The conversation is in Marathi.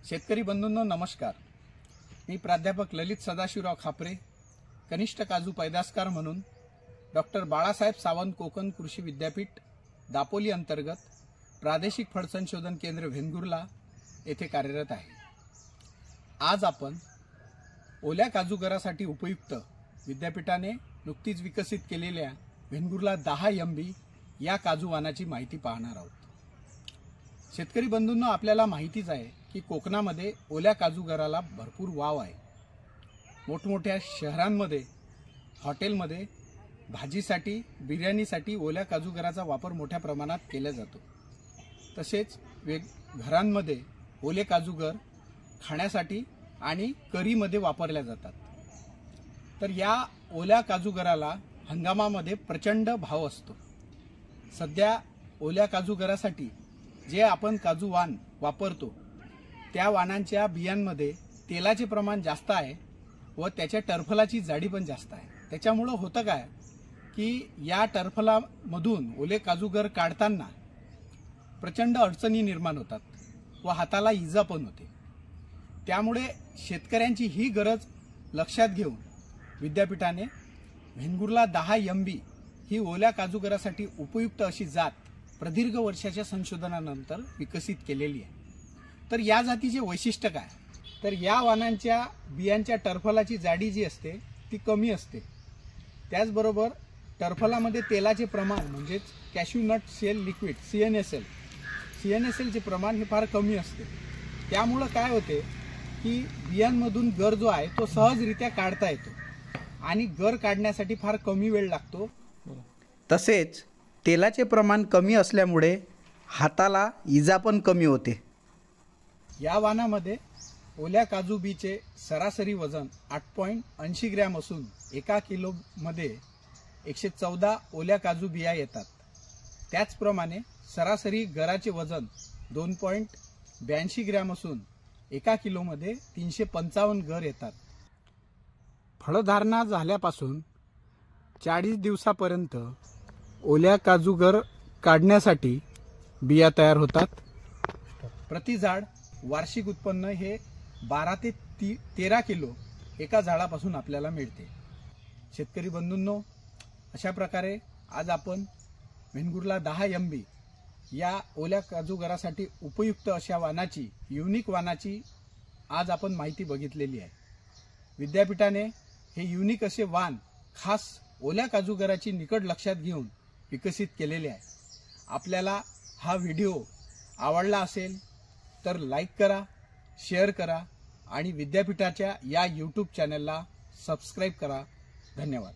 शेतकरी बंधूंनो नमस्कार। मी प्राध्यापक ललित सदाशिवराव खापरे, कनिष्ठ काजू पैदासकार म्हणून डॉक्टर बाळासाहेब सावंत कोकण कृषी विद्यापीठ दापोली अंतर्गत प्रादेशिक फळ संशोधन केंद्र वेंगुर्ला येथे कार्यरत आहे। आज आपण ओल्या काजूगरासाठी उपयुक्त विद्यापीठाने नुकतीच विकसित केलेल्या वेंगुर्ला 10 MB या काजू वाणाची माहिती पाहणार आहोत। शेतकरी बंधूंनो आपल्याला माहितीच आहे की कोकणामध्ये ओल्या काजूगराला भरपूर वाव आहे। मोठमोठ्या शहरांमध्ये हॉटेलमध्ये भाजीसाठी बिर्याणीसाठी ओल्या काजूगराचा वापर मोठ्या प्रमाणात केला जातो। तसेच घरांमध्ये ओले काजूगर खाण्यासाठी आणि करीमध्ये वापरल्या जातात। तर या ओल्या काजूगराला हंगामामध्ये प्रचंड भाव असतो। सध्या ओल्या काजूगरासाठी जे आपण काजू वाण वापरतो त्या वाणांच्या बियांमध्ये तेलाचे प्रमाण जास्त आहे व त्याच्या टरफलाची जाडी पण जास्त आहे। त्याच्यामुळे होतं काय की या टरफलामधून ओले काजूगर काढताना प्रचंड अडचणी निर्माण होतात व हाताला इजा पण होते। त्यामुळे शेतकऱ्यांची ही गरज लक्षात घेऊन विद्यापीठाने वेंगुर्ला 10 MB ही ओल्या काजूगरासाठी उपयुक्त अशी जात प्रदीर्घ वर्षाच्या संशोधनानंतर विकसित केलेली आहे। तर या जातीचे वैशिष्ट्य काय, तर या वाणांच्या बियांच्या टरफलाची जाडी जी असते ती कमी असते। त्याचबरोबर टरफलामध्ये तेलाचे प्रमाण म्हणजे cashew nut shell liquid CNSL चे प्रमाण हे फार कमी असते। त्यामुळे काय होते की बियांमधून गर जो आहे तो सहजरित्या काढता येतो आणि गर काढण्यासाठी फार कमी वेळ लागतो। तसेच तेलाचे प्रमाण कमी असल्यामुळे हाताला इजा पण कमी होते। या वाणामध्ये ओल्या काजू बीचे सरासरी वजन 8.80 ग्रॅम असून 1 किलोमध्ये 114 ओल्या काजू बिया येतात। त्याचप्रमाणे सरासरी गराचे वजन 2.82 ग्रॅम असून 1 किलोमध्ये 355 गर येतात। फळधारणा झाल्यापासून 40 दिवसापर्यंत ओल्या काजूगर काढण्यासाठी बिया तयार होतात। प्रति झाड वार्षिक उत्पन्न हे 12 ते 13 किलो एका झाडापासून आपल्याला मिळते। शेतकरी बंधूंनो अशा प्रकारे आज आपण वेंगुर्ला 10 MB या ओल्या काजूगरासाठी उपयुक्त अशा वाणाची युनिक वाणाची आज आपण माहिती बघितलेली आहे। विद्यापीठाने हे युनिक असे वाण खास ओल्या काजूगराची निकड लक्षात घेऊन विकसित केलेले आहे। आपल्याला हा व्हिडिओ आवडला असेल तर लाईक करा, शेअर करा आणि विद्यापीठाच्या या YouTube चॅनलला सबस्क्राईब करा। धन्यवाद।